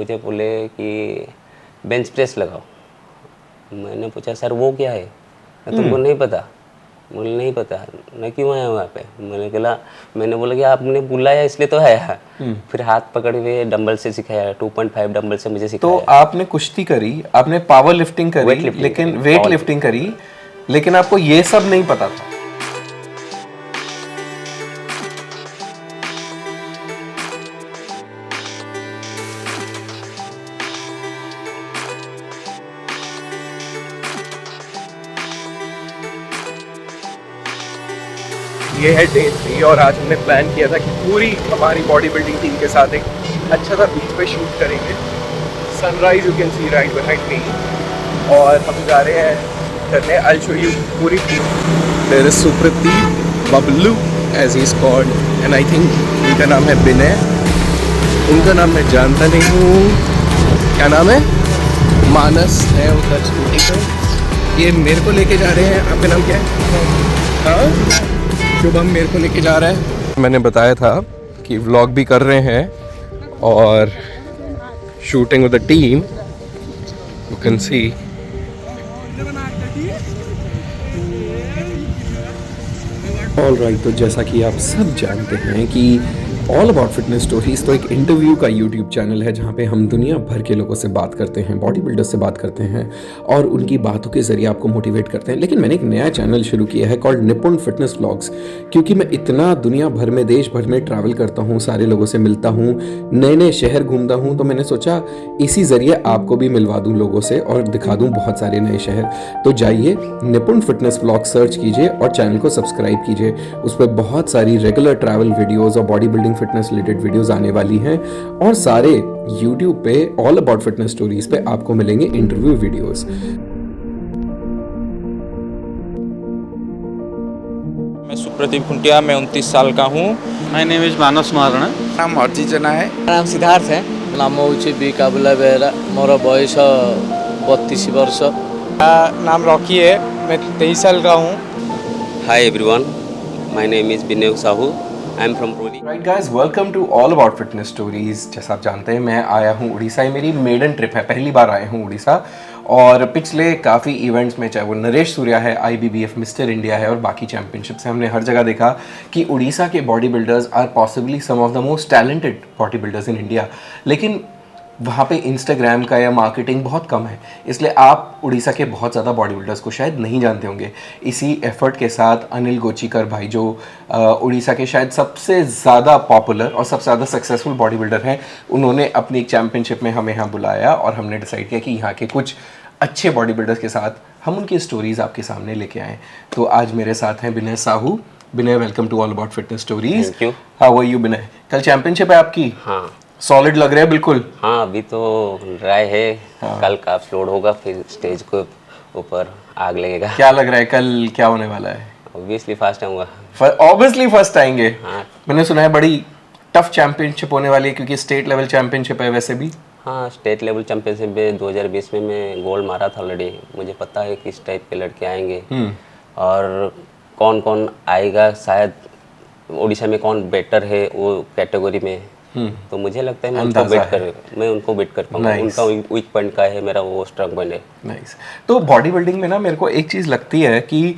मुझे बोले कि बेंच प्रेस लगाओ। मैंने पूछा सर वो क्या है, तुमको नहीं पता? मुझे नहीं पता। मैं क्यों आया वहाँ पे? मैंने बोला कि आपने बुलाया इसलिए तो आया। फिर हाथ पकड़ के डंबल से सिखाया, 2.5 डंबल से मुझे तो सिखाया। आपने कुश्ती करी, आपने पावर लिफ्टिंग करी, लेकिन वेट लिफ्टिंग करी, लेकिन आपको ये सब नहीं पता था। ये है डे 3 और आज हमने प्लान किया था कि पूरी हमारी बॉडी बिल्डिंग टीम के साथ एक अच्छा सा बीच पे शूट करेंगे। Sunrise you can see right behind me, और हम जा रहे हैं करने। आई शो यू पूरी टीम। There is Supradeep Bablu as he is called, and I think उनका नाम है विनय। उनका नाम मैं जानता नहीं हूँ, क्या नाम है? मानस है उधर स्कूटी पे। ये मेरे को लेके जा रहे हैं। आपका नाम क्या है? हाँ, शुभम मेरे को लेके जा रहा है। मैंने बताया था कि व्लॉग भी कर रहे हैं और shooting with the team, you can C. Alright, तो जैसा कि आप सब जानते हैं कि ऑल अबाउट फिटनेस स्टोरीज तो एक इंटरव्यू का यूट्यूब चैनल है जहाँ पे हम दुनिया भर के लोगों से बात करते हैं, बॉडी बिल्डर्स से बात करते हैं और उनकी बातों के जरिए आपको मोटिवेट करते हैं। लेकिन मैंने एक नया चैनल शुरू किया है कॉल्ड निपुण फिटनेस व्लॉग्स, क्योंकि मैं इतना दुनिया भर में, देश भर में ट्रैवल करता हूँ, सारे लोगों से मिलता हूँ, नए नए शहर घूमता हूँ, तो मैंने सोचा इसी जरिए आपको भी मिलवा दूँ लोगों से और दिखा दूँ बहुत सारे नए शहर। तो जाइए निपुण फिटनेस व्लॉग सर्च कीजिए और चैनल को सब्सक्राइब कीजिए। उस पर बहुत सारी रेगुलर ट्रैवल वीडियोज़ और body building fitness related videos आने वाली हैं, और सारे YouTube पे ऑल अबाउट फिटनेस स्टोरीज पे आपको मिलेंगे इंटरव्यू वीडियोस। मैं सुप्रदीप खुंटिया, मैं 29 साल का हूँ। माय नेम इज मानस महाराणा। नाम अर्जी जना है। नाम सिद्धार्थ है। नाम हूँ बी काबुला बेहरा। मोर बयस 32 वर्ष। नाम रॉकी है, मैं 23 साल का हूँ। Hi everyone, my name is Vinay Sahu, I am from Puri. Right guys, welcome to all about fitness stories. जैसा आप जानते हैं मैं आया हूँ उड़ीसा। ये मेरी मेडन ट्रिप है, पहली बार आया हूँ उड़ीसा। और पिछले काफ़ी इवेंट्स में, चाहे वो नरेश सूर्या है, IBBF मिस्टर इंडिया है और बाकी चैंपियनशिप्स हैं, हमने हर जगह देखा कि उड़ीसा के body builders are possibly some of the most talented body builders in India. लेकिन वहाँ पे इंस्टाग्राम का या मार्केटिंग बहुत कम है, इसलिए आप उड़ीसा के बहुत ज़्यादा बॉडी बिल्डर्स को शायद नहीं जानते होंगे। इसी एफर्ट के साथ अनिल गोचीकर भाई, जो उड़ीसा के शायद सबसे ज़्यादा पॉपुलर और सबसे ज़्यादा सक्सेसफुल बॉडी बिल्डर हैं, उन्होंने अपनी एक चैम्पियनशिप में हमें यहाँ बुलाया और हमने डिसाइड किया कि यहाँ के कुछ अच्छे बॉडी बिल्डर्स के साथ हम उनकी स्टोरीज़ आपके सामने लेके आएँ। तो आज मेरे साथ हैं Vinay Sahu. Vinay, welcome to all about fitness stories. Thank you. How are you Vinay? कल चैंपियनशिप है आपकी? हाँ, सॉलिड लग रहा है बिल्कुल। हाँ अभी तो राय है। कल का अपलोड होगा, फिर स्टेज को ऊपर आग लगेगा। क्या लग रहा है कल क्या होने वाला है? ऑब्वियसली फर्स्ट आऊँगा। ऑब्वियसली फर्स्ट आएंगे। हाँ। मैंने सुना है बड़ी टफ चैंपियनशिप होने वाली है, क्योंकि स्टेट लेवल चैंपियनशिप है वैसे भी। हाँ, स्टेट लेवल चैंपियनशिप में 2020 में मैं गोल्ड मारा था ऑलरेडी। मुझे पता है किस टाइप के लड़के आएंगे और कौन कौन आएगा, शायद उड़ीसा में कौन बेटर है वो कैटेगरी में। तो मुझे लगता है मैं उनको बेट कर पाऊंगा। उनका वीक पॉइंट का है, मेरा वो स्ट्रांग पॉइंट है। नाइस। तो बॉडी बिल्डिंग में ना मेरे को एक चीज़ लगती है कि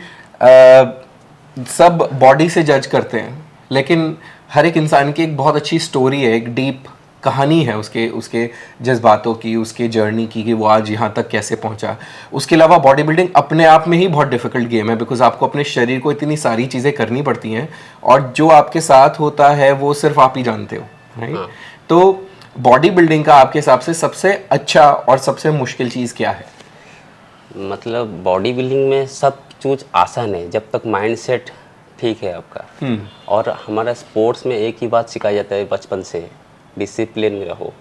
सब बॉडी से जज करते हैं, लेकिन हर एक इंसान की एक बहुत अच्छी स्टोरी है, एक डीप कहानी है उसके जज्बातों की, उसके जर्नी की, कि वो आज यहाँ तक कैसे पहुँचा। उसके अलावा बॉडी बिल्डिंग अपने आप में ही बहुत डिफिकल्ट गेम है, बिकॉज आपको अपने शरीर को इतनी सारी चीज़ें करनी पड़ती हैं और जो आपके साथ होता है वो सिर्फ आप ही जानते हो, राइट? तो बॉडी बिल्डिंग का आपके हिसाब से सबसे अच्छा और सबसे मुश्किल चीज़ क्या है? मतलब बॉडी बिल्डिंग में सब चीज़ आसान है जब तक माइंड सेट ठीक है आपका। और हमारा स्पोर्ट्स में एक ही बात सिखाया जाता है बचपन से, डिसिप्लिन में रहो,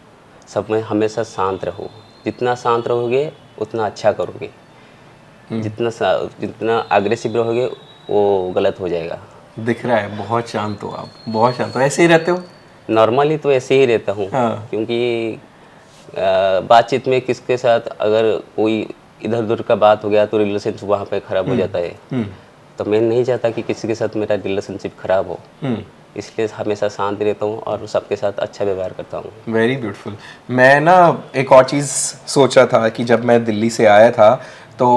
सब में हमेशा शांत रहो। जितना शांत रहोगे उतना अच्छा करोगे, जितना अग्रेसिव रहोगे वो गलत हो जाएगा। दिख रहा है बहुत शांत हो आप, बहुत शांत हो। ऐसे ही रहते हो? नॉर्मली तो ऐसे ही रहता हूँ। हाँ। क्योंकि बातचीत में किसके साथ अगर कोई इधर उधर का बात हो गया तो रिलेशनशिप वहाँ पे ख़राब हो जाता है। तो मैं नहीं चाहता कि किसी के साथ मेरा रिलेशनशिप ख़राब हो। इसलिए हमेशा शांत रहता हूँ और सबके साथ अच्छा व्यवहार करता हूँ। Very beautiful. मैं ना एक और चीज़ सोचा था कि जब मैं दिल्ली से आया था तो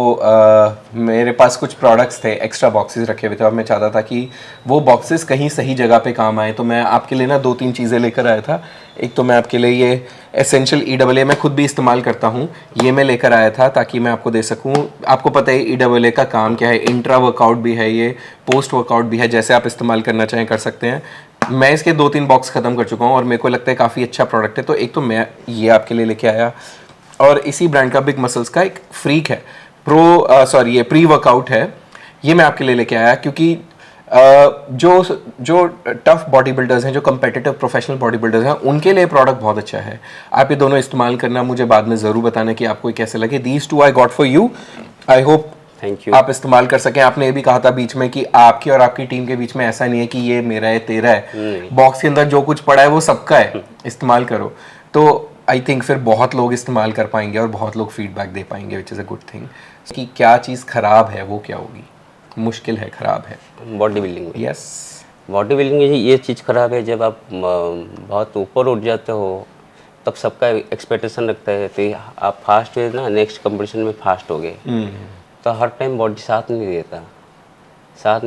मेरे पास कुछ प्रोडक्ट्स थे, एक्स्ट्रा बॉक्सेस रखे हुए थे और मैं चाहता था कि वो बॉक्सेस कहीं सही जगह पे काम आए, तो मैं आपके लिए ना 2-3 चीज़ें लेकर आया था। एक तो मैं आपके लिए ये एसेंशियल EAA मैं खुद भी इस्तेमाल करता हूँ, ये मैं लेकर आया था ताकि मैं आपको दे सकूँ। आपको पता है EAA का काम क्या है, इंट्रा वर्कआउट भी है, ये पोस्ट वर्कआउट भी है, जैसे आप इस्तेमाल करना चाहें कर सकते हैं। मैं इसके 2-3 बॉक्स ख़त्म कर चुका हूँ और मेरे को लगता है काफ़ी अच्छा प्रोडक्ट है, तो एक तो मैं ये आपके लिए लेके आया। और इसी ब्रांड का बिग मसल्स का एक फ्रीक है ये प्री वर्कआउट है, ये मैं आपके लिए लेके आया क्योंकि जो टफ बॉडी बिल्डर्स हैं, जो कम्पिटिटिव प्रोफेशनल बॉडी बिल्डर्स हैं, उनके लिए प्रोडक्ट बहुत अच्छा है। आप ये दोनों इस्तेमाल करना, मुझे बाद में ज़रूर बताना कि आपको ये कैसे लगे। These two I got for you, I hope thank you. आप इस्तेमाल कर सकें। आपने ये भी कहा था बीच में कि आपकी और आपकी टीम के बीच में ऐसा नहीं है कि ये मेरा है तेरा है, बॉक्स के अंदर जो कुछ पड़ा है वो सबका है, इस्तेमाल करो। तो आई थिंक फिर बहुत लोग इस्तेमाल कर पाएंगे और बहुत लोग फीडबैक दे पाएंगे, which is a good thing. कि क्या चीज़ ख़राब है वो क्या होगी, मुश्किल है, ख़राब है बॉडी बिल्डिंग में, यस। बॉडी बिल्डिंग में ये चीज़ ख़राब है, जब आप बहुत ऊपर उठ जाते हो तब सबका एक्सपेक्टेशन रखता है कि आप फास्ट हुए ना, नेक्स्ट कंपटीशन में फास्ट हो गए, तो हर टाइम बॉडी साथ नहीं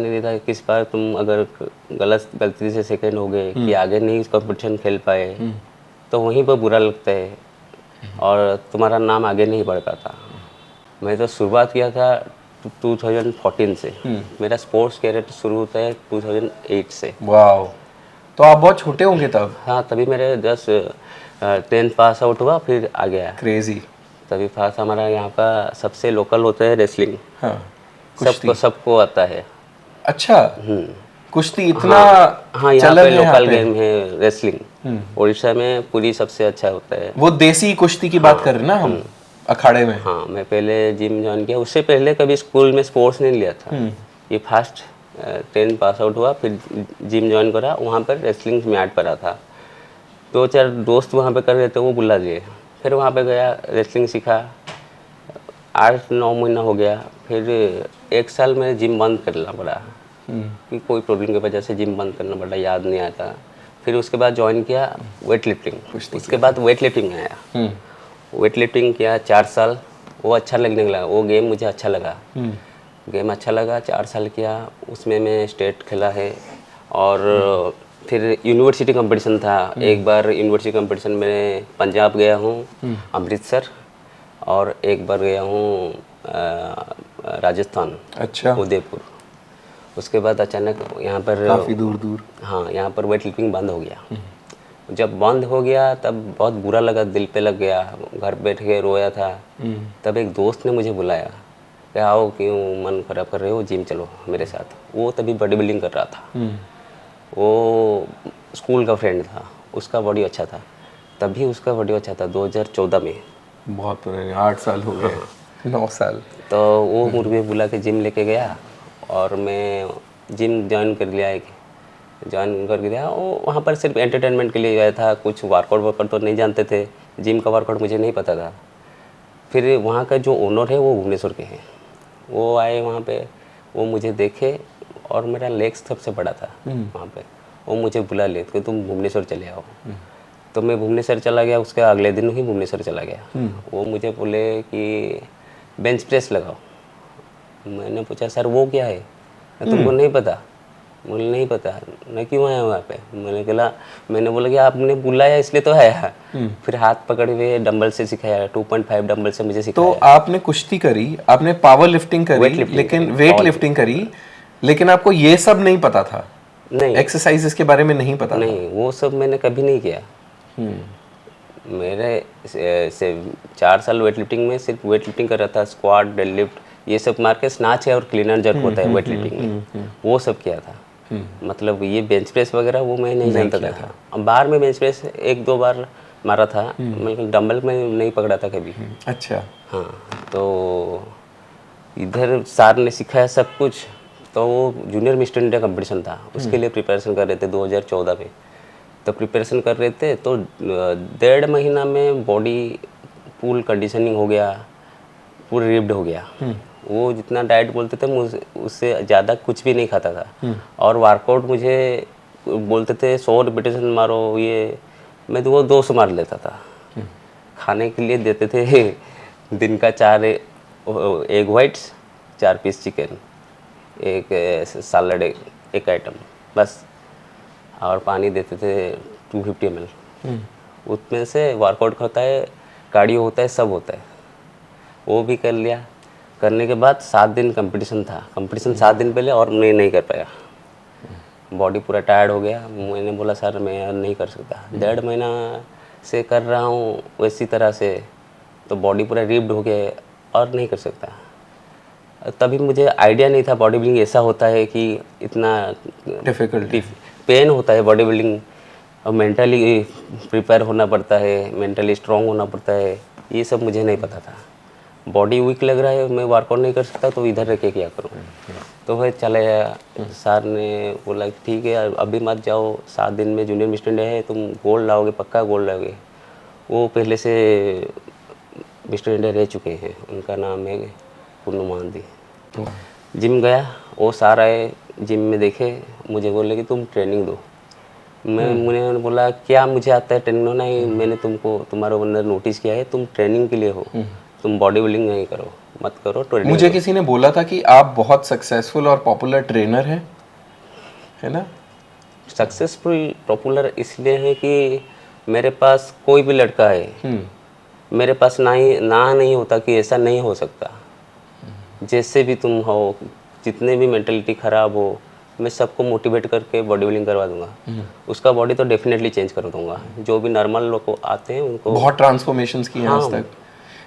देता। किस बार तुम अगर गलती से सेकंड हो गए कि आगे नहीं कंपटीशन खेल पाए, तो वहीं पर बुरा लगता है और तुम्हारा नाम आगे नहीं बढ़ पाता। मैं तो शुरुआत किया था 2014 से, मेरा स्पोर्ट्स कैरियर शुरू होता है 2008 से। वाओ, तो आप बहुत छोटे होंगे तब। हाँ, तभी मेरे 10th पास आउट हुआ, फिर आ गया। क्रेजी। तभी फास्ट हमारा यहाँ का सबसे लोकल होता है रेसलिंग। हाँ, सबको आता है। अच्छा, कुश्ती इतना हाँ, यहाँ चलन पे है लोकल पे। गेम है रेसलिंग। उड़ीसा में पूरी सबसे अच्छा होता है। वो देसी कुश्ती की बात कर रहे हैं ना हम, अखाड़े में। हाँ, मैं पहले जिम ज्वाइन किया, उससे पहले कभी स्कूल में स्पोर्ट्स नहीं लिया था। ये फास्ट 10 पास आउट हुआ, फिर जिम ज्वाइन करा, वहाँ पर रेसलिंग मैट पड़ा था। 2-4 दोस्त वहाँ पे कर रहे थे, वो बुला दिए, फिर वहाँ पे गया, रेसलिंग सीखा। 8-9 महीना हो गया, फिर 1 साल में जिम बंद करना पड़ा कि कोई प्रॉब्लम की वजह से जिम बंद करना पड़ा, याद नहीं आता। फिर उसके बाद ज्वाइन किया वेट लिफ्टिंग, उसके बाद वेट लिफ्टिंग आया। वेट लिफ्टिंग किया 4 साल, वो अच्छा लगने लगा, वो गेम मुझे अच्छा लगा। गेम अच्छा लगा, 4 साल किया, उसमें मैं स्टेट खेला है। और फिर यूनिवर्सिटी कंपटीशन था, एक बार यूनिवर्सिटी कंपटीशन में पंजाब गया हूँ, अमृतसर, और एक बार गया हूँ राजस्थान, अच्छा, उदयपुर। उसके बाद अचानक यहाँ पर काफ़ी दूर दूर। हाँ, यहाँ पर वेट लिफ्टिंग बंद हो गया। जब बंद हो गया तब बहुत बुरा लगा, दिल पे लग गया, घर बैठ के रोया था। तब एक दोस्त ने मुझे बुलाया कि आओ, क्यों मन खराब कर रहे हो, जिम चलो मेरे साथ। वो तभी बॉडी बिल्डिंग कर रहा था। वो स्कूल का फ्रेंड था, उसका बॉडी अच्छा था, तभी उसका बॉडी अच्छा था 2014 में। बहुत पुराने, 8 साल हो गए, 9 साल। तो वो मुझे बुला के जिम लेके गया और मैं जिम ज्वाइन कर लिया। ज्वाइन कर गया, वो वहाँ पर सिर्फ एंटरटेनमेंट के लिए गया था, कुछ वर्कआउट तो नहीं जानते थे, जिम का वर्कआउट मुझे नहीं पता था। फिर वहाँ का जो ओनर है वो भुवनेश्वर के हैं, वो आए वहाँ पे, वो मुझे देखे और मेरा लेग्स सबसे बड़ा था वहाँ पे। वो मुझे बुला ले कि तुम भुवनेश्वर चले आओ। तो मैं भुवनेश्वर चला गया, उसके अगले दिन ही भुवनेश्वर चला गया। वो मुझे बोले कि बेंच प्रेस लगाओ। मैंने पूछा सर वो क्या है, तुमको नहीं पता? मुझे नहीं पता, मैं क्यों आया वहाँ पे? मैंने बोला कि आपने बुलाया इसलिए तो आया। फिर हाथ पकड़ के डंबल से सिखाया, 2.5 डंबल से मुझे सिखाया। तो आपने कुश्ती करी, आपने पावर लिफ्टिंग करी, लेकिन वेट लिफ्टिंग करी, लेकिन आपको ये सब नहीं पता था? नहीं, एक्सरसाइजेस के बारे में नहीं पता नहीं, वो सब मैंने कभी नहीं किया। मेरे से 4 साल वेट लिफ्टिंग में सिर्फ वेट लिफ्टिंग कर रहा था, स्क्वाट, डेडलिफ्ट, ये सब मार के स्नैच है और क्लीनर जर्क होता है वेट लिफ्टिंग में, वो सब किया था। मतलब ये बेंच प्रेस वगैरह वो मैं नहीं जानता था। अब बाहर में बेंच प्रेस 1-2 बार मारा था, मतलब डंबल में नहीं पकड़ा था कभी। अच्छा। हाँ, तो इधर सर ने सिखाया सब कुछ। तो वो जूनियर मिस्टर इंडिया कंपटीशन था, उसके लिए प्रिपरेशन कर रहे थे 2014 में। तो प्रिपरेशन कर रहे थे तो 1.5 महीना में बॉडी फुल कंडीशनिंग हो गया, पूरा रिप्ड हो गया। वो जितना डाइट बोलते थे मुझे उससे ज़्यादा कुछ भी नहीं खाता था। और वर्कआउट मुझे बोलते थे 100 रिपीटेशन मारो, ये मैं तो वो 200 मार लेता था। खाने के लिए देते थे दिन का 4 एग वाइट्स, 4 पीस चिकन, एक सैलड, एक आइटम बस, और पानी देते थे 250 ml। उसमें से वर्कआउट होता है, कार्डियो होता है, सब होता है, वो भी कर लिया। करने के बाद 7 दिन कंपटीशन था। कंपटीशन 7 दिन पहले और मैं नहीं कर पाया, बॉडी पूरा टायर्ड हो गया। मैंने बोला सर मैं नहीं कर सकता, 1.5 महीना से कर रहा हूँ वैसी तरह से, तो बॉडी पूरा रिप्ड हो गया और नहीं कर सकता। तभी मुझे आइडिया नहीं था बॉडी बिल्डिंग ऐसा होता है कि इतना डिफिकल्ट पेन होता है बॉडी बिल्डिंग, और मेंटली प्रिपेयर होना पड़ता है, मेंटली स्ट्रांग होना पड़ता है, ये सब मुझे नहीं पता था। बॉडी वीक लग रहा है, मैं वर्कआउट नहीं कर सकता, तो इधर रह के क्या करूँ। तो फिर चले गया। सर ने बोला ठीक है अभी मत जाओ, 7 दिन में जूनियर मिस्टर इंडिया है, तुम गोल्ड लाओगे, पक्का गोल्ड लाओगे। वो पहले से मिस्टर इंडिया रह चुके हैं, उनका नाम है पुन्नू महांती। जिम गया, वो सार आए, जिम में देखे, मुझे बोले कि तुम ट्रेनिंग दो। मैंने बोला क्या मुझे आता है ट्रेनिंग? नहीं, मैंने तुमको तुम्हारे अंदर नोटिस किया है, तुम ट्रेनिंग के लिए हो, तुम बॉडी बिल्डिंग नहीं करो, मत करो ट्रेनिंग। मुझे किसी ने बोला था कि आप बहुत सक्सेसफुल और पॉपुलर ट्रेनर हैं, है ना? सक्सेसफुल पॉपुलर इसलिए है कि मेरे पास कोई भी लड़का है, मेरे पास ना नहीं होता कि ऐसा नहीं हो सकता। जैसे भी तुम हो, जितने भी मेंटलिटी ख़राब हो, मैं सबको मोटिवेट करके बॉडी बिल्डिंग करवा दूंगा। उसका बॉडी तो डेफिनेटली चेंज कर दूंगा। जो भी नॉर्मल लोग आते हैं उनको बहुत ट्रांसफॉर्मेशंस की हैं आज तक।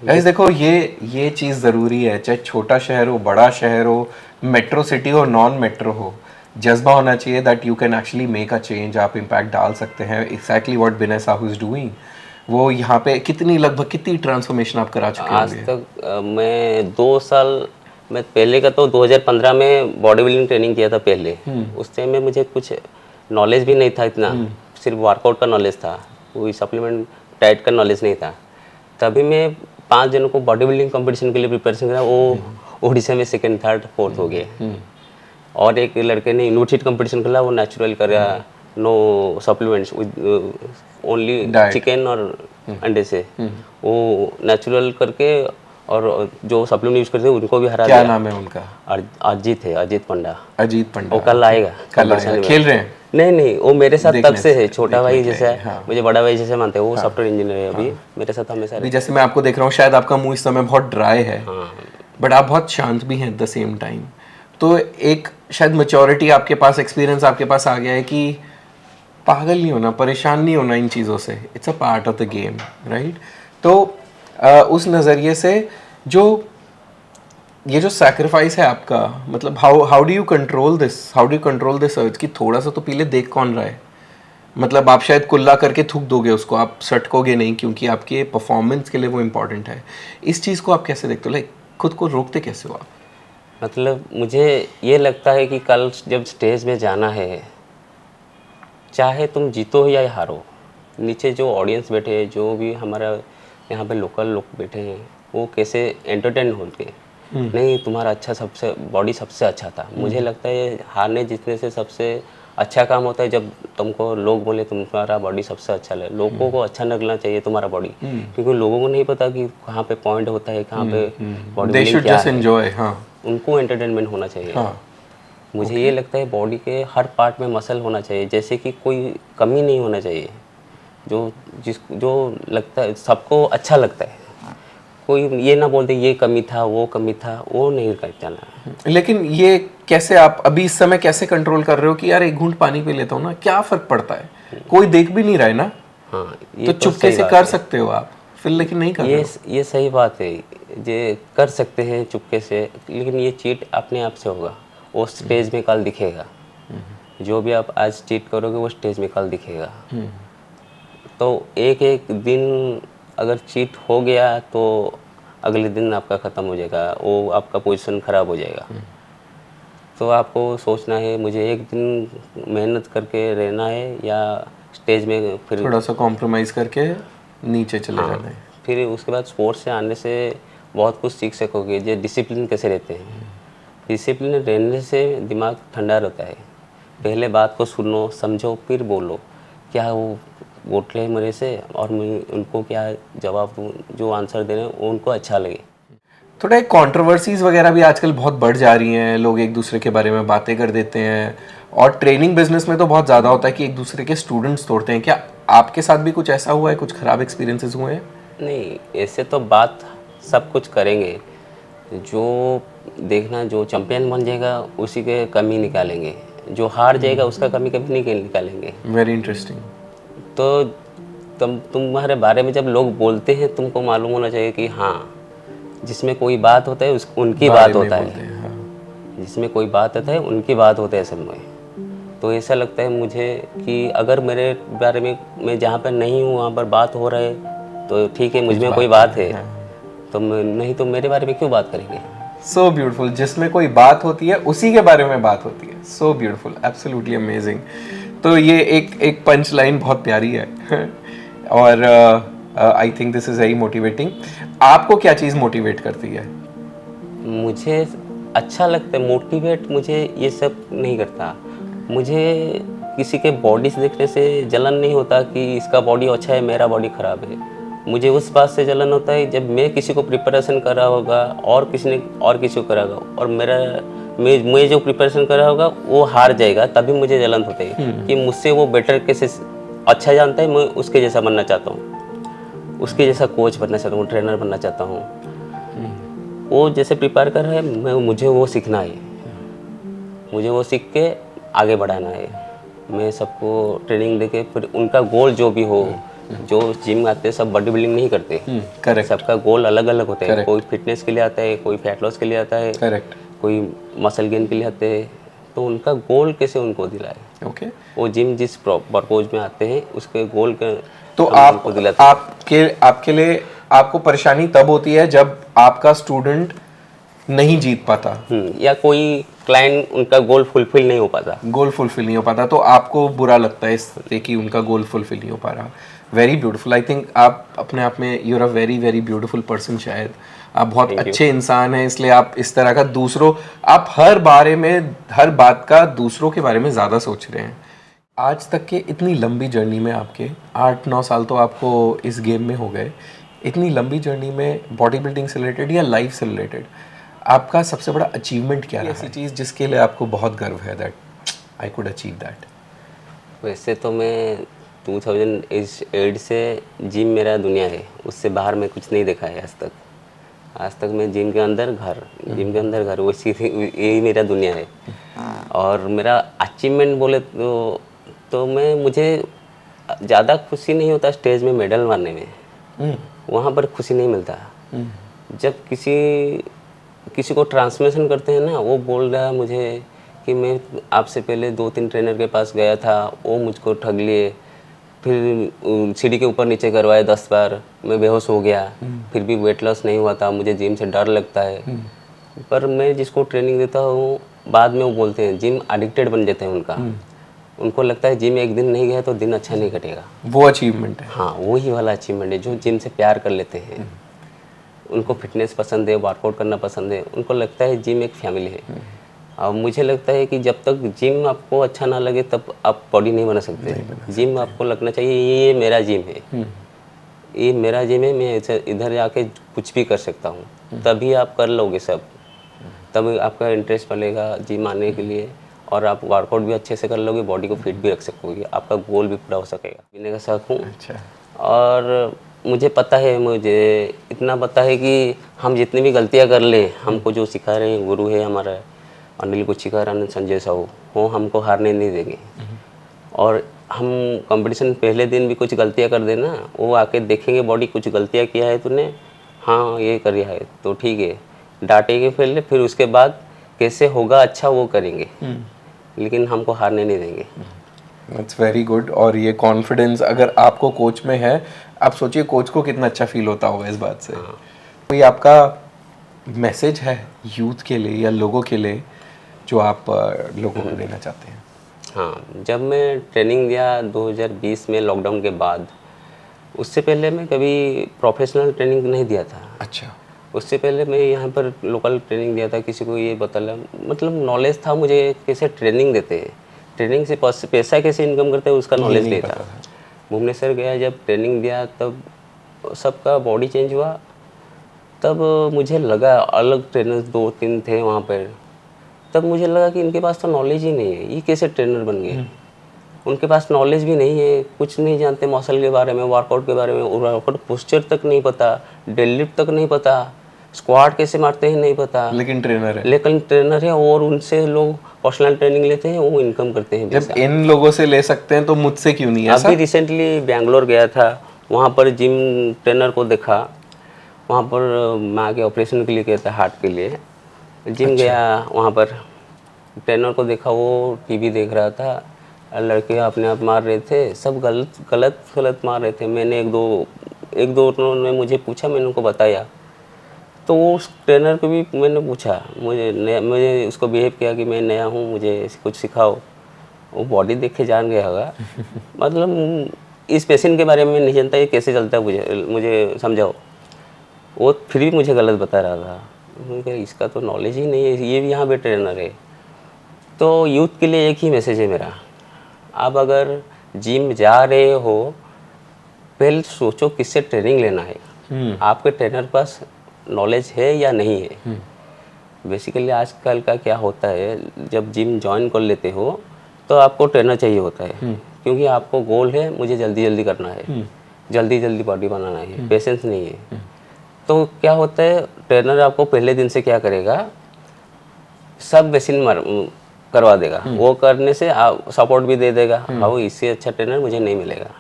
गाइस देखो, ये चीज़ ज़रूरी है, चाहे छोटा शहर हो, बड़ा शहर हो, मेट्रो सिटी हो, नॉन मेट्रो हो, जज्बा होना चाहिए that you can actually make a change. आप इम्पैक्ट डाल सकते हैं। Exactly what Vinay Sahu is doing. वो यहाँ पे लगभग कितनी ट्रांसफॉर्मेशन आप करा चुके हैं? आज तक मैं 2 साल, मैं पहले का तो 2015 में बॉडी बिल्डिंग ट्रेनिंग किया था पहले। उस टाइम में मुझे कुछ नॉलेज भी नहीं था इतना, सिर्फ वर्कआउट का नॉलेज था, कोई सप्लीमेंट डाइट का नॉलेज नहीं था। तभी मैं 5 जनों को बॉडी बिल्डिंग कंपटीशन के लिए प्रिपरेशन करा, वो उड़ीसा में 2nd, 3rd, 4th हो गए। और एक लड़के ने यूनिवर्सिटी कंपटीशन करा, वो नेचुरल करा, no supplements, with only chicken और अंडे से, वो नेचुरल करके, और जो सप्लीमेंट यूज करते हैं उनको भी हरा दिया। क्या नाम है उनका? अजीत है, अजीत पंडा। अजीत पंडा। वो कल आएगा। खेल रहे हैं? नहीं, वो मेरे साथ तब से है, छोटा भाई जैसा है, मुझे बड़ा भाई जैसे मानते हैं। वो सॉफ्टवेयर इंजीनियर है, अभी मेरे साथ हमेशा। जैसे मैं आपको देख रहा हूँ, शायद आपका मुंह इस समय बहुत ड्राई है, बट आप बहुत शांत भी हैं एट द सेम टाइम। तो एक शायद मैच्योरिटी आपके पास, एक्सपीरियंस आपके पास आ गया है कि पागल नहीं होना, परेशान नहीं होना इन चीज़ों से। It's a part of the game, right? तो उस नज़रिए से ये जो सैक्रिफाइस है आपका, मतलब how do you control this urge कि थोड़ा सा तो पी ले, देख कौन रहा है? मतलब आप शायद कुल्ला करके थूक दोगे उसको, आप सटकोगे नहीं, क्योंकि आपके परफॉर्मेंस के लिए वो इम्पोर्टेंट है। इस चीज़ को आप कैसे देखते हो? लाइक खुद को रोकते कैसे हो आप? मतलब मुझे ये लगता है कि कल जब स्टेज में जाना है, चाहे तुम जीतो या हारो, नीचे जो ऑडियंस बैठे हैं, जो भी हमारा यहाँ पे लोकल लोग बैठे हैं, वो कैसे एंटरटेन होते हैं। नहीं, तुम्हारा अच्छा, सबसे बॉडी सबसे अच्छा था। मुझे लगता है हारने जीतने से सबसे अच्छा काम होता है जब तुमको लोग बोले तुम्हारा बॉडी सबसे अच्छा लगे। लोगों को अच्छा लगना चाहिए तुम्हारा बॉडी, क्योंकि लोगों को नहीं पता कि कहाँ पे पॉइंट होता है, कहाँ पे बॉडी बिल्डिंग क्या है। उनको एंटरटेनमेंट होना चाहिए। मुझे ये लगता है बॉडी के हर पार्ट में मसल होना चाहिए, जैसे कि कोई कमी नहीं होना चाहिए। जो लगता है सबको अच्छा लगता है, कोई ये ना बोलते ये कमी था, वो नहीं कर जाना। लेकिन ये कैसे आप अभी इस समय कैसे कंट्रोल कर रहे हो कि यार एक घूंट पानी पी लेता हूँ ना, क्या फर्क पड़ता है? कोई देख भी नहीं रहा है ना। तो चुपके से कर सकते हो आप, फिर लेकिन नहीं कर रहे हो। ये सही बात है, ये कर सकते हैं चुपके से, लेकिन ये चीट अपने आप से होगा, वो स्टेज में कल दिखेगा। जो भी आप आज चीट करोगे वो स्टेज में कल दिखेगा। तो एक दिन अगर चीट हो गया तो अगले दिन आपका ख़त्म हो जाएगा, वो आपका पोजीशन ख़राब हो जाएगा। तो आपको सोचना है मुझे एक दिन मेहनत करके रहना है, या स्टेज में फिर थोड़ा सा कॉम्प्रोमाइज़ करके नीचे चले जाना है। फिर उसके बाद स्पोर्ट्स से आने से बहुत कुछ सीख सकोगे। जो डिसिप्लिन कैसे रहते हैं, डिसिप्लिन रहने से दिमाग ठंडा रहता है। पहले बात को सुनो, समझो, फिर बोलो। क्या वो बोल रहे हैं मेरे से और मैं उनको क्या जवाब दूँ, जो आंसर दे रहे हैं वो उनको अच्छा लगे। थोड़ा एक कंट्रोवर्सीज वगैरह भी आजकल बहुत बढ़ जा रही हैं, लोग एक दूसरे के बारे में बातें कर देते हैं, और ट्रेनिंग बिजनेस में तो बहुत ज़्यादा होता है कि एक दूसरे के स्टूडेंट्स तोड़ते हैं। क्या आपके साथ भी कुछ ऐसा हुआ है, कुछ ख़राब एक्सपीरियंसेस हुए हैं? नहीं, ऐसे तो बात सब कुछ करेंगे, जो देखना, जो चैंपियन बन जाएगा उसी के कमी निकालेंगे, जो हार जाएगा उसका कमी कभी नहीं निकालेंगे। Very interesting. तो तुम्हारे बारे में जब लोग बोलते हैं, तुमको मालूम होना चाहिए कि हाँ, जिसमें कोई बात होता है उनकी बात होता है, हाँ। जिसमें कोई बात होता है उनकी बात होता है सब में। तो ऐसा लगता है मुझे कि अगर मेरे बारे में मैं जहाँ पर नहीं हूँ वहाँ पर बात हो रहा है तो ठीक है, मुझ में कोई बात है, तो नहीं तो मेरे बारे में क्यों बात करेंगे। सो ब्यूटीफुल, जिसमें कोई बात होती है उसी के बारे में बात होती है। So beautiful, absolutely amazing. तो ये एक पंच लाइन बहुत प्यारी है और I think this is very motivating. आपको क्या चीज़ मोटिवेट करती है? मुझे अच्छा लगता है मोटिवेट, मुझे ये सब नहीं करता। मुझे किसी के बॉडी से देखने से जलन नहीं होता कि इसका बॉडी अच्छा है मेरा बॉडी ख़राब है। मुझे उस बात से जलन होता है जब मैं किसी को प्रिपरेशन कर रहा होगा और किसी ने और किसी को करा होगा और मैं जो प्रिपरेशन कर रहा होगा वो हार जाएगा, तभी मुझे जलन होती है कि मुझसे वो बेटर कैसे अच्छा जानता है, मैं उसके जैसा बनना चाहता हूँ, उसके जैसा कोच बनना चाहता हूँ, ट्रेनर बनना चाहता हूँ। वो जैसे प्रिपेयर कर रहा है मुझे वो सीखना है, मुझे वो सीख के आगे बढ़ाना है। मैं सबको ट्रेनिंग देके फिर उनका गोल जो भी हो, जो जिम आते हैं सब बॉडी बिल्डिंग नहीं करते, करेक्ट। सबका गोल अलग अलग होता है। Correct. कोई फिटनेस के लिए आता है, कोई फैट लॉस के लिए आता है, करेक्ट। कोई मसल गेन के लिए आते हैं। तो उनका गोल कैसे उनको दिलाए, ओके। वो जिम जिस पर्पज में आते हैं उसके गोल का तो हम उनको दिलाते हैं। आपके लिए आपको परेशानी तब होती है जब आपका स्टूडेंट नहीं जीत पाता, या कोई क्लाइंट उनका गोल फुलफिल नहीं हो पाता। गोल फुलफिल नहीं हो पाता, तो आपको बुरा लगता है इससे कि उनका गोल फुलफिल नहीं हो पा रहा। Very beautiful. आई थिंक आप अपने आप में you are a very very beautiful person. शायद आप बहुत अच्छे इंसान हैं, इसलिए आप इस तरह का आप हर बात का दूसरों के बारे में ज़्यादा सोच रहे हैं। आज तक के इतनी लंबी जर्नी में, आपके 8-9 साल तो आपको इस गेम में हो गए, इतनी लंबी जर्नी में बॉडी बिल्डिंग से रिलेटेड या लाइफ से रिलेटेड आपका सबसे बड़ा अचीवमेंट क्या रहा? ऐसी चीज़ जिसके लिए आपको बहुत गर्व है, that I could achieve that. वैसे तो मैं 2008 से जिम मेरा दुनिया है, उससे बाहर मैं कुछ नहीं देखा है आज तक मैं जिम के अंदर घर वैसी यही मेरा दुनिया है। और मेरा अचीवमेंट बोले तो मुझे ज़्यादा खुशी नहीं होता स्टेज में मेडल मारने में, वहाँ पर खुशी नहीं मिलता। जब किसी को ट्रांसमिशन करते हैं ना, वो बोल रहा है मुझे कि मैं आपसे पहले 2-3 ट्रेनर के पास गया था, वो मुझको ठग लिए, फिर सीढ़ी के ऊपर नीचे करवाए 10 बार, मैं बेहोश हो गया, फिर भी वेट लॉस नहीं हुआ था, मुझे जिम से डर लगता है। पर मैं जिसको ट्रेनिंग देता हूँ, बाद में वो बोलते हैं जिम एडिक्टेड बन जाते हैं उनको लगता है जिम एक दिन नहीं गया तो दिन अच्छा नहीं कटेगा। वो अचीवमेंट है। हाँ, वही वाला अचीवमेंट है जो जिम से प्यार कर लेते हैं। उनको फिटनेस पसंद है, वर्कआउट करना पसंद है, उनको लगता है जिम एक फैमिली है। और मुझे लगता है कि जब तक जिम आपको अच्छा ना लगे तब आप बॉडी नहीं बना सकते। जिम आपको लगना चाहिए ये मेरा जिम है, ये मेरा जिम है, मैं इधर जाके कुछ भी कर सकता हूँ, तभी आप कर लोगे सब, तब आपका इंटरेस्ट पड़ेगा जिम आने के लिए, और आप वर्कआउट भी अच्छे से कर लोगे, बॉडी को फिट भी रख सकोगे, आपका गोल भी पूरा हो सकेगा। पीने का शौक हूँ। अच्छा। और मुझे इतना पता है कि हम जितनी भी गलतियाँ कर ले, हमको जो सिखा रहे हैं गुरु है हमारा अनिल गुच्छिकार, संजय साहू, वो हमको हारने नहीं देंगे। और हम कंपटीशन पहले दिन भी कुछ गलतियाँ कर देना, वो आके देखेंगे बॉडी कुछ गलतियाँ किया है तूने, हाँ ये करिया है तो ठीक है, डांटेंगे पहले, फिर उसके बाद कैसे होगा अच्छा वो करेंगे, लेकिन हमको हारने नहीं देंगे। It's very good. और ये कॉन्फिडेंस अगर आपको कोच में है, आप सोचिए कोच को कितना अच्छा फील होता होगा इस बात से। कोई आपका मैसेज है यूथ के लिए या लोगों के लिए जो आप लोगों को देना चाहते हैं? हाँ, जब मैं ट्रेनिंग दिया 2020 में लॉकडाउन के बाद, उससे पहले मैं कभी प्रोफेशनल ट्रेनिंग नहीं दिया था। अच्छा। उससे पहले मैं यहाँ पर लोकल ट्रेनिंग दिया था, किसी को ये मतलब नॉलेज था मुझे कैसे ट्रेनिंग देते हैं, ट्रेनिंग से पैसा कैसे इनकम करते हैं उसका नॉलेज नहीं पता था। भुवनेश्वर गया, जब ट्रेनिंग दिया तब सबका बॉडी चेंज हुआ। तब मुझे लगा, अलग ट्रेनर्स 2-3 थे वहाँ पर, तब मुझे लगा कि इनके पास तो नॉलेज ही नहीं है, ये कैसे ट्रेनर बन गए। उनके पास नॉलेज भी नहीं है, कुछ नहीं जानते मसल के बारे में, वर्कआउट के बारे में, वर्कआउट पोस्चर तक नहीं पता, डेडलिफ्ट तक नहीं पता, स्क्वाट कैसे मारते हैं नहीं पता, लेकिन ट्रेनर है। लेकिन ट्रेनर है और उनसे लोग पर्सनल ट्रेनिंग लेते हैं, वो इनकम करते हैं जब पैसा। इन लोगों से ले सकते हैं तो मुझसे क्यों नहीं ऐसा? अभी रिसेंटली बेंगलोर गया था, वहाँ पर जिम ट्रेनर को देखा, वहाँ पर माँ के ऑपरेशन के लिए गया था, हार्ट के लिए जिम गया, वहाँ पर ट्रेनर को देखा, वो टीवी देख रहा था, लड़के अपने आप मार रहे थे, सब गलत मार रहे थे। मैंने एक दो उन्होंने मुझे पूछा, मैंने उनको बताया, तो उस ट्रेनर को भी मैंने पूछा, मुझे उसको बिहेव किया कि मैं नया हूँ, मुझे कुछ सिखाओ। वो बॉडी देख के जान गया होगा मतलब इस पेशेंट के बारे में नहीं जानता, ये कैसे चलता है, मुझे समझाओ। वो फिर भी मुझे गलत बता रहा था। मैंने कहा इसका तो नॉलेज ही नहीं है, ये भी यहाँ पे ट्रेनर है। तो यूथ के लिए एक ही मैसेज है मेरा, आप अगर जिम जा रहे हो, पहले सोचो किससे ट्रेनिंग लेना है, आपके ट्रेनर पास नॉलेज है या नहीं है। बेसिकली आजकल का क्या होता है, जब जिम ज्वाइन कर लेते हो तो आपको ट्रेनर चाहिए होता है, क्योंकि आपको गोल है मुझे जल्दी जल्दी करना है, जल्दी जल्दी बॉडी बनाना है, पेशेंस नहीं है। तो क्या होता है, ट्रेनर आपको पहले दिन से क्या करेगा, सब मशीन करवा देगा, वो करने से आप सपोर्ट भी दे देगा, हाँ इससे अच्छा ट्रेनर मुझे नहीं मिलेगा।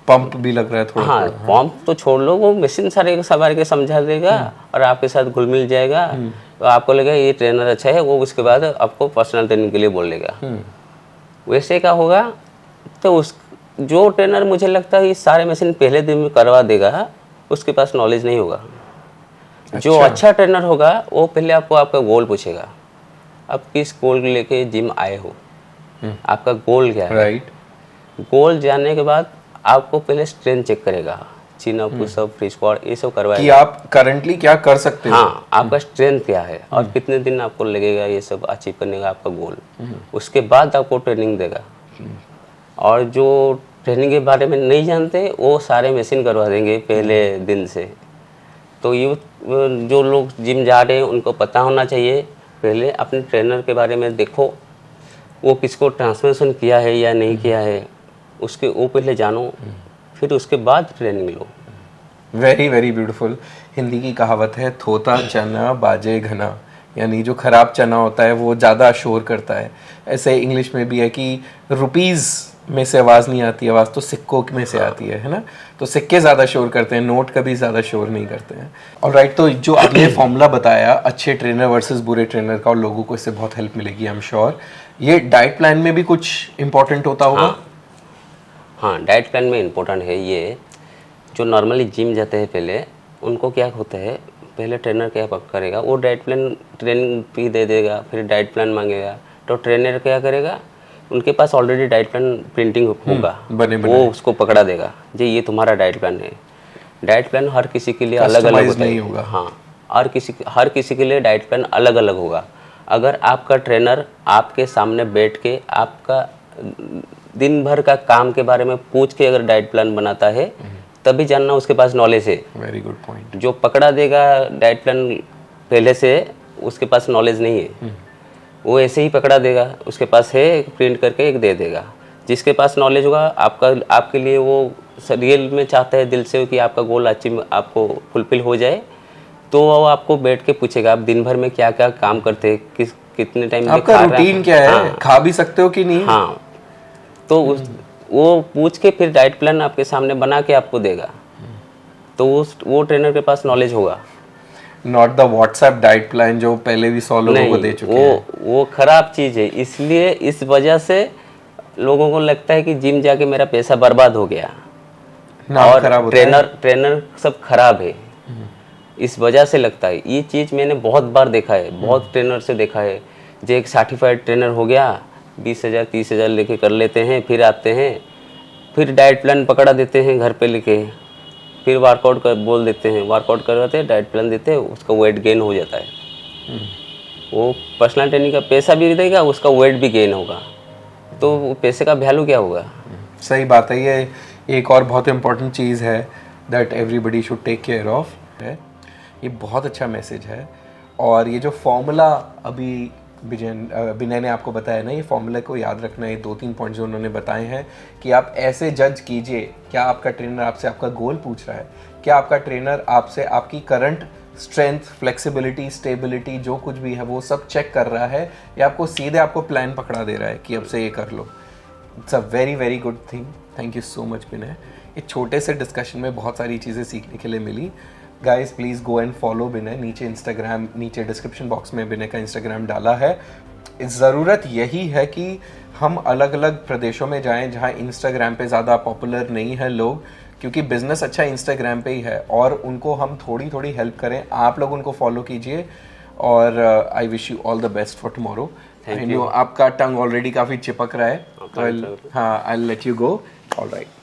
पंप भी लग रहा है थोड़ा। हाँ, पंप तो छोड़ लो, वो मशीन सारे सवार के समझा देगा और आपके साथ घुल मिल जाएगा, तो आपको लगेगा ये ट्रेनर अच्छा है, वो उसके बाद आपको पर्सनल ट्रेनिंग के लिए बोलेगा। वैसे क्या होगा, तो उस जो ट्रेनर मुझे लगता है ये सारे मशीन पहले दिन में करवा देगा, उसके पास नॉलेज नहीं होगा। जो अच्छा ट्रेनर होगा वो पहले आपको आपका गोल पूछेगा, आप किस गोल लेके जिम आए हो, आपका गोल क्या है। राइट। गोल जानने के बाद आपको पहले स्ट्रेंथ चेक करेगा, चिन up, push up, free squat, ये सब कि करवाएगा। आप करंटली क्या कर सकते हो। हाँ, आपका स्ट्रेंथ क्या है और कितने दिन आपको लगेगा ये सब अचीव करने का आपका गोल। उसके बाद आपको ट्रेनिंग देगा। और जो ट्रेनिंग के बारे में नहीं जानते वो सारे मशीन करवा देंगे पहले दिन से। तो ये जो लोग जिम जा रहे हैं उनको पता होना चाहिए, पहले अपने ट्रेनर के बारे में देखो, वो किसको ट्रांसफॉर्मेशन किया है या नहीं किया है, उसके वो पहले जानो, फिर उसके बाद ट्रेनिंग लो। Very very beautiful. हिंदी की कहावत है, थोता चना बाजे घना, यानी जो खराब चना होता है वो ज़्यादा शोर करता है। ऐसे इंग्लिश में भी है कि रुपीज़ में से आवाज़ नहीं आती, आवाज़ तो सिक्कों में से आती है ना। तो सिक्के ज़्यादा शोर करते हैं, नोट कभी ज़्यादा शोर नहीं करते हैं। और राइट, तो जो आपने फॉर्मूला बताया अच्छे ट्रेनर वर्सेस बुरे ट्रेनर का, और लोगों को इससे बहुत हेल्प मिलेगी आई एम श्योर। ये डाइट प्लान में भी कुछ इंपॉर्टेंट होता होगा? हाँ, डाइट प्लान में इम्पोर्टेंट है ये। जो नॉर्मली जिम जाते हैं पहले, उनको क्या होता है, पहले ट्रेनर क्या करेगा, वो डाइट प्लान ट्रेनिंग भी दे देगा, फिर डाइट प्लान मांगेगा, तो ट्रेनर क्या करेगा, उनके पास ऑलरेडी डाइट प्लान प्रिंटिंग होगा, वो उसको पकड़ा देगा, जी ये तुम्हारा डाइट प्लान है। डाइट प्लान हर किसी के लिए अलग अलग होता नहीं है। होगा। हाँ, हर किसी के लिए डाइट प्लान अलग अलग होगा। अगर आपका ट्रेनर आपके सामने बैठ के आपका दिन भर का काम के बारे में पूछ के अगर डाइट प्लान बनाता है, तभी जानना उसके पास नॉलेज है। Very good point. जो पकड़ा देगा डाइट प्लान पहले से, उसके पास नॉलेज नहीं है, वो ऐसे ही पकड़ा देगा, उसके पास है प्रिंट करके एक दे देगा। जिसके पास नॉलेज होगा, आपके लिए वो रियल में चाहता है दिल से कि आपका गोल अचीव आपको फुलफिल हो जाए, तो वो आपको बैठ के पूछेगा आप दिन भर में क्या क्या काम करते हैं, कितने टाइम में आपका रूटीन क्या है, हाँ, खा भी सकते हो कि नहीं। हाँ, तो वो पूछ के फिर डाइट प्लान आपके सामने बना के आपको देगा, तो वो ट्रेनर के पास नॉलेज होगा। Not the WhatsApp diet plan जो पहले भी 100 लोगों को दे चुके हैं। वो खराब चीज़ है, इसलिए इस वजह से लोगों को लगता है कि जिम जाके मेरा पैसा बर्बाद हो गया, और खराब होता है। ट्रेनर सब खराब है, इस वजह से लगता है। ये चीज़ मैंने बहुत बार देखा है, बहुत ट्रेनर से देखा है, जो एक सर्टिफाइड ट्रेनर हो गया, 20,000 30,000 लेके कर लेते हैं, फिर आते हैं, फिर डाइट प्लान पकड़ा देते हैं घर पे लेके, फिर वर्कआउट कर बोल देते हैं, वर्कआउट करवाते हैं, डाइट प्लान देते हैं, उसका वेट गेन हो जाता है। वो पर्सनल ट्रेनिंग का पैसा भी देगा, उसका वेट भी गेन होगा, तो वो पैसे का वैल्यू क्या होगा। सही बात है। ये एक और बहुत इंपॉर्टेंट चीज़ है that everybody should take care of है। ये बहुत अच्छा मैसेज है। और ये जो फॉर्मूला अभी विनय ने आपको बताया ना, ये फॉर्मूला को याद रखना है। 2-3 पॉइंट जो उन्होंने बताए हैं कि आप ऐसे जज कीजिए, क्या आपका ट्रेनर आपसे आपका गोल पूछ रहा है, क्या आपका ट्रेनर आपसे आपकी करंट स्ट्रेंथ, फ्लेक्सिबिलिटी, स्टेबिलिटी जो कुछ भी है वो सब चेक कर रहा है, या आपको सीधे आपको प्लान पकड़ा दे रहा है कि अब से ये कर लो। It's a very very good thing. Thank you so much Vinay. इस छोटे से डिस्कशन में बहुत सारी चीज़ें सीखने के लिए मिली। Guys please go and follow Vinay. नीचे इंस्टाग्राम, नीचे डिस्क्रिप्शन बॉक्स में विनय का इंस्टाग्राम डाला है। ज़रूरत यही है कि हम अलग अलग प्रदेशों में जाएं जहां इंस्टाग्राम पे ज़्यादा पॉपुलर नहीं है लोग, क्योंकि बिजनेस अच्छा इंस्टाग्राम पे ही है, और उनको हम थोड़ी थोड़ी हेल्प करें। आप लोग उनको फॉलो कीजिए, और I wish you all the best for tomorrow. I know आपका टंग ऑलरेडी काफ़ी चिपक रहा है, तो हाँ, I let you go. All right.